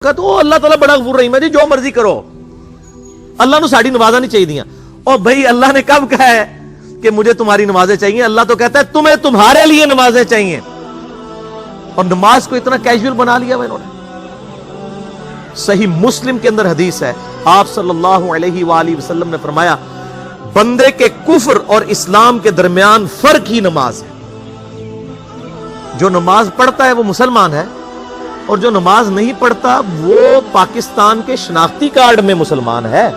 تو اللہ تعالیٰ بڑا غفور رحیم ہے جی، جو مرضی کرو، اللہ نے ساڑی نمازاں نہیں چاہیے دیا۔ اور بھائی اللہ نے کب کہا ہے کہ مجھے تمہاری نمازیں چاہیے؟ اللہ تو کہتا ہے تمہیں تمہارے لیے نمازیں چاہیے، اور نماز کو اتنا کیجول بنا لیا انہوں نے۔ صحیح مسلم کے اندر حدیث ہے، آپ صلی اللہ علیہ وآلہ وسلم نے فرمایا بندے کے کفر اور اسلام کے درمیان فرق ہی نماز ہے۔ جو نماز پڑھتا ہے وہ مسلمان ہے، اور جو نماز نہیں پڑھتا وہ پاکستان کے شناختی کارڈ میں مسلمان ہے،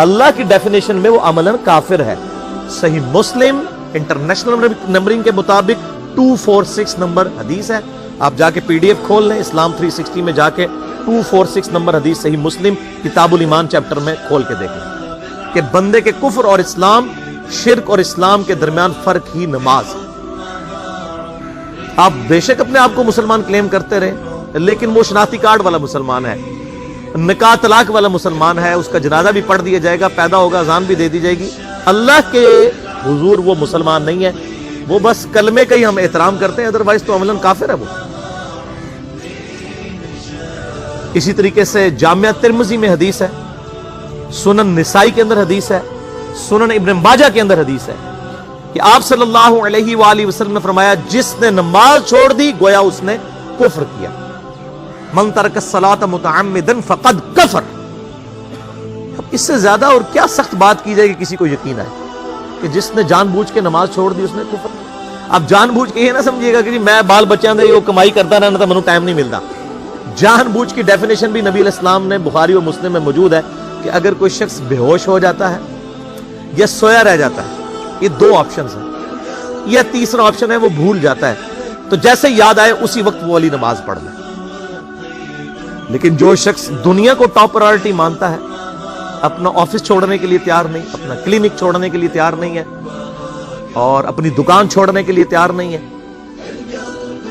اللہ کی ڈیفینیشن میں وہ عملاً کافر ہے۔ صحیح مسلم انٹرنیشنل نمبرنگ کے مطابق 246 نمبر حدیث ہے، آپ جا کے پی ڈی ایف کھول لیں، اسلام 360 میں جا کے 246 نمبر حدیث صحیح مسلم کتاب الایمان چیپٹر میں کھول کے دیکھ لیں کہ بندے کے کفر اور اسلام، شرک اور اسلام کے درمیان فرق ہی نماز ہے۔ آپ بے شک اپنے آپ کو مسلمان کلیم کرتے رہے، لیکن وہ شناختی کارڈ والا مسلمان ہے، نکاح طلاق والا مسلمان ہے، اس کا جنازہ بھی پڑھ دیا جائے گا، پیدا ہوگا اذان بھی دے دی جائے گی، اللہ کے حضور وہ مسلمان نہیں ہے، وہ بس کلمے کا ہی ہم احترام کرتے ہیں، ادروائز تو عملاً کافر ہے وہ۔ اسی طریقے سے جامعہ ترمذی میں حدیث ہے، سنن نسائی کے اندر حدیث ہے، سنن ابن ماجہ کے اندر حدیث ہے کہ آپ صلی اللہ علیہ وآلہ وسلم نے فرمایا جس نے نماز چھوڑ دی گویا اس نے کفر کیا، من ترک الصلاۃ متعمدا فقد کفر۔ اب اس سے زیادہ اور کیا سخت بات کی جائے کہ کسی کو یقین آئے کہ جس نے جان بوجھ کے نماز چھوڑ دی اس نے کفر کیا۔ اب جان بوجھ کے یہ نہ سمجھیے گا کہ میں بال بچیاں دے وہ کمائی کرتا رہنا تو مجھے ٹائم نہیں ملتا۔ جان بوجھ کی ڈیفینیشن بھی نبی علیہ السلام نے بخاری و مسلم میں موجود ہے کہ اگر کوئی شخص بے ہوش ہو جاتا ہے یا سویا رہ جاتا ہے، یہ دو آپشنز ہیں، یا تیسرا آپشن ہے وہ بھول جاتا ہے، تو جیسے یاد آئے اسی وقت وہ والی نماز پڑھ لے۔ لیکن جو شخص دنیا کو ٹاپ پرائورٹی مانتا ہے، اپنا آفس چھوڑنے کے لیے تیار نہیں، اپنا کلینک چھوڑنے کے لیے تیار نہیں ہے، اور اپنی دکان چھوڑنے کے لیے تیار نہیں ہے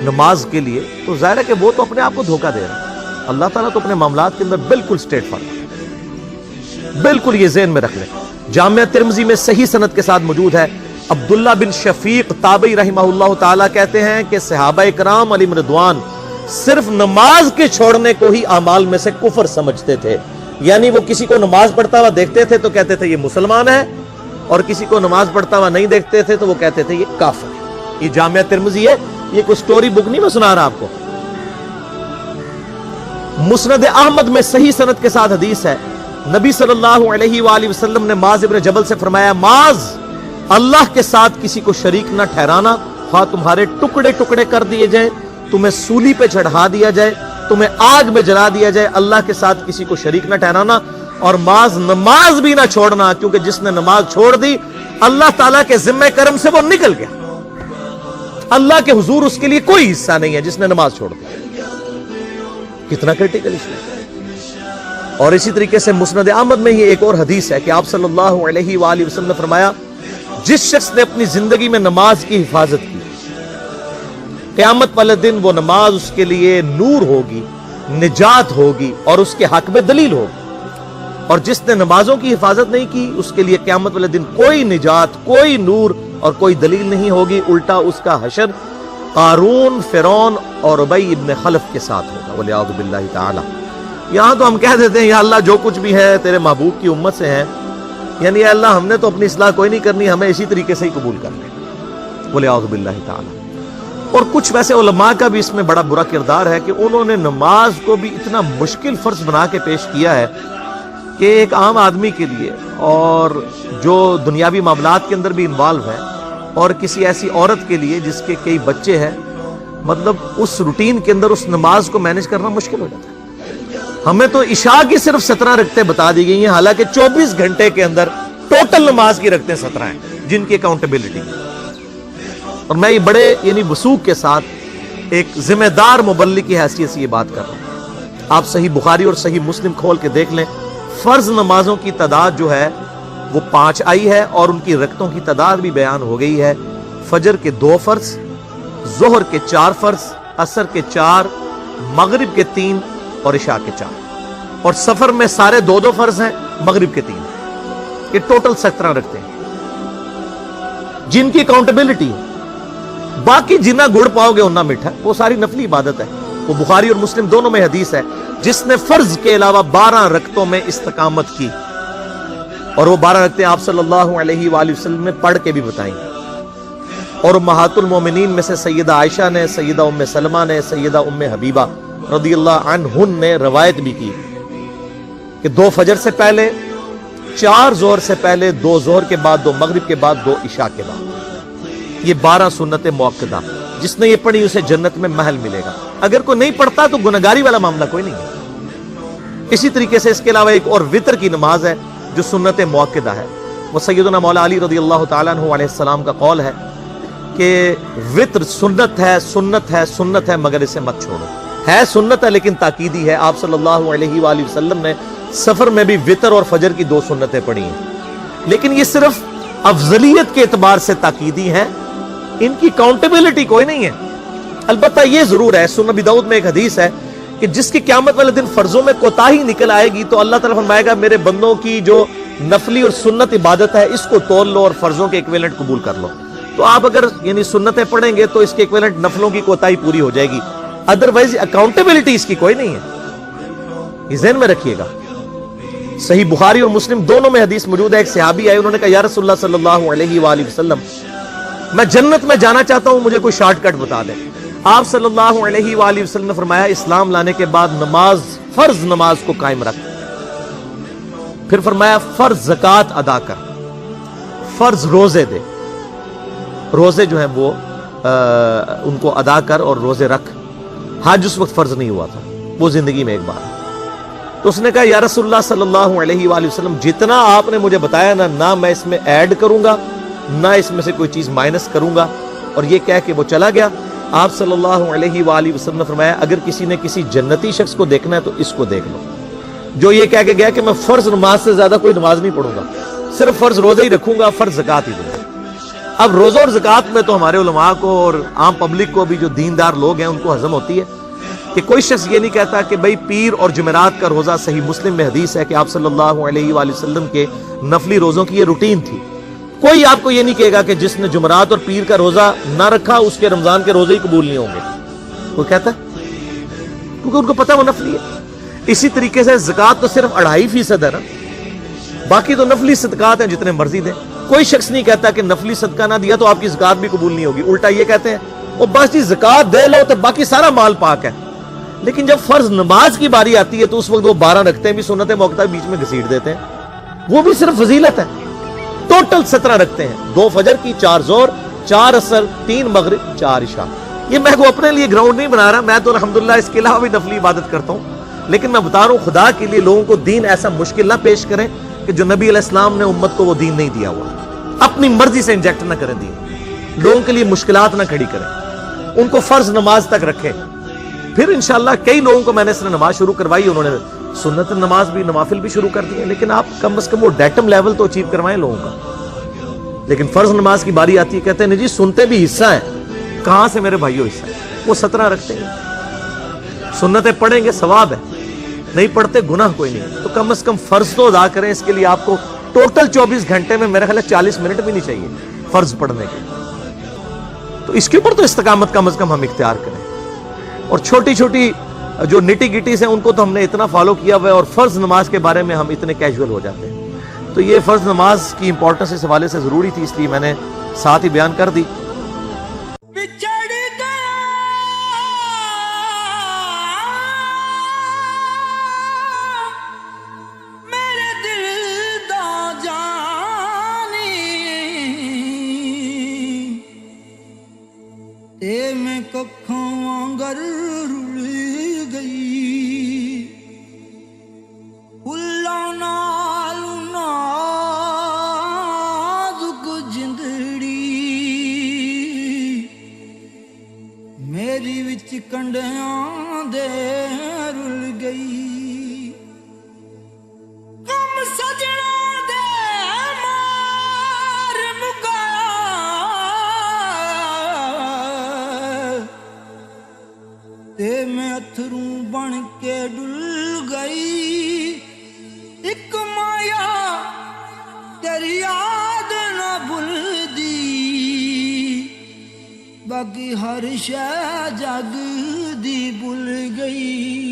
نماز کے لیے، تو ظاہر ہے کہ وہ تو اپنے آپ کو دھوکہ دے رہا ہے۔ اللہ تعالیٰ تو اپنے معاملات کے اندر بالکل اسٹریٹ فارورڈ، بالکل یہ ذہن میں رکھ لیں۔ جامعہ ترمذی میں صحیح سند کے ساتھ موجود ہے، عبداللہ بن شفیق تابعی رحمہ اللہ تعالیٰ کہتے ہیں کہ صحابہ کرام علیہم رضوان صرف نماز کے چھوڑنے کو ہی اعمال میں سے کفر سمجھتے تھے، یعنی وہ کسی کو نماز پڑھتا ہوا دیکھتے تھے تو کہتے تھے یہ مسلمان ہے، اور کسی کو نماز پڑھتا ہوا نہیں دیکھتے تھے تو وہ کہتے تھے یہ کافر ہے۔ یہ جامعہ ترمذی ہے، یہ کوئی سٹوری بک نہیں میں سنا رہا آپ کو۔ مسند احمد میں صحیح سند کے ساتھ حدیث ہے، نبی صلی اللہ علیہ وآلہ وسلم نے معاذ ابن جبل سے فرمایا معاذ اللہ کے ساتھ کسی کو شریک نہ ٹھہرانا، خواہ تمہارے ٹکڑے ٹکڑے کر دیے جائیں، تمہیں سولی پہ چڑھا دیا جائے، تمہیں آگ میں جلا دیا جائے، اللہ کے ساتھ کسی کو شریک نہ ٹھہرانا، اور معاذ نماز بھی نہ چھوڑنا، کیونکہ جس نے نماز چھوڑ دی اللہ تعالیٰ کے ذمہ کرم سے وہ نکل گیا، اللہ کے حضور اس کے لیے کوئی حصہ نہیں ہے جس نے نماز چھوڑ دی۔ کتنا کرٹیکل ایشو ہے۔ اور اسی طریقے سے مسند احمد میں یہ ایک اور حدیث ہے کہ آپ صلی اللہ علیہ وآلہ وسلم نے فرمایا جس شخص نے اپنی زندگی میں نماز کی حفاظت کی، قیامت والے دن وہ نماز اس کے لیے نور ہوگی، نجات ہوگی، اور اس کے حق میں دلیل ہوگی، اور جس نے نمازوں کی حفاظت نہیں کی اس کے لیے قیامت والے دن کوئی نجات، کوئی نور اور کوئی دلیل نہیں ہوگی، الٹا اس کا حشر قارون، فرعون اور ابی ابن خلف کے ساتھ ہوگا، والعیاذ باللہ تعالی۔ یہاں تو ہم کہہ دیتے ہیں یا اللہ جو کچھ بھی ہے تیرے محبوب کی امت سے ہے، یعنی یا اللہ ہم نے تو اپنی اصلاح کوئی نہیں کرنی، ہمیں اسی طریقے سے ہی قبول کر لیں، والعیاذ باللہ تعالی۔ اور کچھ ویسے علماء کا بھی اس میں بڑا برا کردار ہے کہ انہوں نے نماز کو بھی اتنا مشکل فرض بنا کے پیش کیا ہے کہ ایک عام آدمی کے لیے، اور جو دنیاوی معاملات کے اندر بھی انوالو ہے، اور کسی ایسی عورت کے لیے جس کے کئی بچے ہیں، مطلب اس روٹین کے اندر اس نماز کو مینج کرنا مشکل ہو جاتا ہے۔ ہمیں تو عشاء کی صرف 17 رکعتیں بتا دی گئی ہیں، حالانکہ 24 گھنٹے کے اندر ٹوٹل نماز کی رکعتیں 17 ہیں جن کی اکاؤنٹیبلٹی ہے۔ اور میں یہ بڑے یعنی وثوق کے ساتھ ایک ذمہ دار مبلغ کی حیثیت سے یہ بات کر رہا ہوں۔ آپ صحیح بخاری اور صحیح مسلم کھول کے دیکھ لیں، فرض نمازوں کی تعداد جو ہے وہ 5 آئی ہے، اور ان کی رکعتوں کی تعداد بھی بیان ہو گئی ہے۔ فجر کے 2 فرض، ظہر کے 4 فرض، عصر کے 4، مغرب کے 3 اور عشاء کے 4، اور سفر میں سارے 2 فرض ہیں، مغرب کے 3، یہ ٹوٹل 17 رکھتے ہیں جن کی اکاؤنٹیبلٹی ہے۔ باقی جنہ گڑ پاؤ گے انہ میٹھا، وہ ساری نفلی عبادت ہے، وہ بخاری اور مسلم دونوں میں حدیث ہے۔ جس نے فرض کے علاوہ 12 رکعتوں میں استقامت کی، اور وہ 12 رکعتیں آپ صلی اللہ علیہ وآلہ وسلم نے پڑھ کے بھی بتائیں، اور امہات المومنین میں سے سیدہ عائشہ نے، سیدہ ام سلمہ نے، سیدہ ام حبیبہ رضی اللہ عنہن نے روایت بھی کی کہ 2 فجر سے پہلے، 4 ظہر سے پہلے، 2 ظہر کے بعد، 2 مغرب کے بعد، 2 عشاء کے بعد، یہ 12 سنت موقدہ، جس نے یہ پڑھی اسے جنت میں محل ملے گا۔ اگر کوئی نہیں پڑھتا تو گنہگاری والا معاملہ کوئی نہیں ہے۔ اسی طریقے سے اس کے علاوہ ایک اور وتر کی نماز ہے جو سنت موقدہ ہے، وہ سیدنا مولا علی رضی اللہ تعالیٰ عنہ علیہ السلام کا قول ہے کہ وتر سنت ہے، سنت ہے، سنت ہے، مگر اسے مت چھوڑو۔ ہے سنت ہے لیکن تاکیدی ہے۔ آپ صلی اللہ علیہ وآلہ وسلم نے سفر میں بھی وتر اور فجر کی 2 سنتیں پڑھی ہیں، لیکن یہ صرف افضلیت کے اعتبار سے تاکیدی ہیں، ان کی کاؤنٹیبلٹی کوئی نہیں ہے۔ البتہ یہ ضرور ہے، سنن ابی داؤد میں ایک حدیث ہے کہ جس کی قیامت والے دن فرضوں میں کوتاہی نکل آئے گی تو اللہ تعالیٰ فرمائے گا میرے بندوں کی جو نفلی اور سنت عبادت ہے اس کو تول لو اور فرضوں کے ایکویلنٹ قبول کر لو۔ تو آپ اگر یعنی سنتیں پڑھیں گے تو اس کے ایکویلنٹ نفلوں کی کوتاہی پوری ہو جائے گی، ادروائز اکاؤنٹیبلٹی اس کی کوئی نہیں ہے، یہ ذہن میں رکھیے گا۔ صحیح بخاری اور مسلم دونوں میں حدیث موجود ہے، ایک صحابی آئے، انہوں نے کہا یا رسول اللہ صلی اللہ علیہ وآلہ وسلم میں جنت میں جانا چاہتا ہوں، مجھے کوئی شارٹ کٹ بتا دیں۔ آپ صلی اللہ علیہ وآلہ وسلم نے فرمایا اسلام لانے کے بعد نماز، فرض نماز کو قائم رکھ، پھر فرمایا فرض زکوٰۃ ادا کر، فرض روزے دے، روزے جو ہیں وہ ان کو ادا کر اور روزے رکھ۔ حج اس وقت فرض نہیں ہوا تھا، وہ زندگی میں ایک بار۔ تو اس نے کہا یا رسول اللہ صلی اللہ علیہ وآلہ وسلم جتنا آپ نے مجھے بتایا نہ میں اس میں ایڈ کروں گا نہ اس میں سے کوئی چیز مائنس کروں گا، اور یہ کہہ کے وہ چلا گیا۔ آپ صلی اللہ علیہ وآلہ وسلم نے فرمایا اگر کسی نے کسی جنتی شخص کو دیکھنا ہے تو اس کو دیکھ لو، جو یہ کہہ کے گیا کہ میں فرض نماز سے زیادہ کوئی نماز نہیں پڑھوں گا، صرف فرض روزہ ہی رکھوں گا، فرض زکوٰۃ ہی دوں گا۔ اب روزہ اور زکوٰۃ میں تو ہمارے علماء کو اور عام پبلک کو بھی جو دیندار لوگ ہیں ان کو ہضم ہوتی ہے کہ کوئی شخص یہ نہیں کہتا کہ بھئی پیر اور جمعرات کا روزہ، صحیح مسلم میں حدیث ہے کہ آپ صلی اللہ علیہ وآلہ وسلم کے نفلی روزوں کی یہ روٹین تھی۔ کوئی آپ کو یہ نہیں کہے گا کہ جس نے جمعرات اور پیر کا روزہ نہ رکھا اس کے رمضان کے روزے ہی قبول نہیں ہوں گے، کوئی کہتا ہے؟ کیونکہ ان کو پتہ وہ نفلی ہے۔ اسی طریقے سے زکوٰۃ تو صرف 2.5% ہے نا، باقی تو نفلی صدقات ہیں جتنے مرضی دیں۔ کوئی شخص نہیں کہتا کہ نفلی صدقہ نہ دیا تو آپ کی زکوٰۃ بھی قبول نہیں ہوگی، الٹا یہ کہتے ہیں وہ بس جی زکوٰۃ دے لو تو باقی سارا مال پاک ہے۔ لیکن جب فرض نماز کی باری آتی ہے تو اس وقت وہ 12 رکھتے بھی سنت موقدہ بیچ میں گھسیٹ دیتے ہیں، وہ بھی صرف فضیلت ہے۔ ٹوٹل 17 رکھتے ہیں، 2 فجر کی، 4 ظہر، 4 عصر، 3 مغرب، 4 عشاء۔ یہ میں کو اپنے لیے گراؤنڈ نہیں بنا رہا، میں تو الحمدللہ اس کے علاوہ بھی نفلی عبادت کرتا ہوں، لیکن میں بتا رہا ہوں خدا کے لیے لوگوں کو دین ایسا مشکل نہ پیش کریں کہ جو نبی علیہ السلام نے امت کو وہ دین نہیں دیا ہوا، اپنی مرضی سے انجیکٹ نہ کریں دین، لوگوں کے لیے مشکلات نہ کھڑی کریں، ان کو فرض نماز تک رکھیں۔ پھر انشاءاللہ کئی لوگوں کو میں نے اس نے نماز شروع کروائی، انہوں نے سنت نماز بھی، نوافل بھی شروع کر دی ہے، لیکن آپ کم از کم وہ ڈیٹم لیول تو اچیو کروائیں لوگوں کا۔ لیکن فرض نماز کی باری آتی ہے کہتے ہیں نہیں جی سنتے بھی حصہ ہیں، کہاں سے میرے بھائیو حصہ ہے؟ وہ 17 رکھتے ہیں، سنتیں پڑھیں گے ثواب ہے، نہیں پڑھتے گناہ کوئی نہیں، تو کم از کم فرض تو ادا کریں۔ اس کے لیے آپ کو ٹوٹل 24 گھنٹے میں میرا خیال ہے 40 منٹ بھی نہیں چاہیے فرض پڑھنے کے، تو اس کے اوپر تو استقامت کم از کم ہم اختیار کریں۔ اور چھوٹی چھوٹی جو نٹی گٹیز ہیں ان کو تو ہم نے اتنا فالو کیا ہوا ہے، اور فرض نماز کے بارے میں ہم اتنے کیجول ہو جاتے ہیں۔ تو یہ فرض نماز کی امپورٹنس اس حوالے سے ضروری تھی، اس لیے میں نے ساتھ ہی بیان کر دی۔ میں ککھوں وانگر رل گئی، پھلاں نال نازک جندڑی میری وچ کنڈیاں دے رل گئی، کم سجنا دے مار مکایا تے میں اتھروں بن کے ڈل گئی، ایک مایا تیری یاد نہ بھلدی، باقی ہر شے جگ دی بھل گئی۔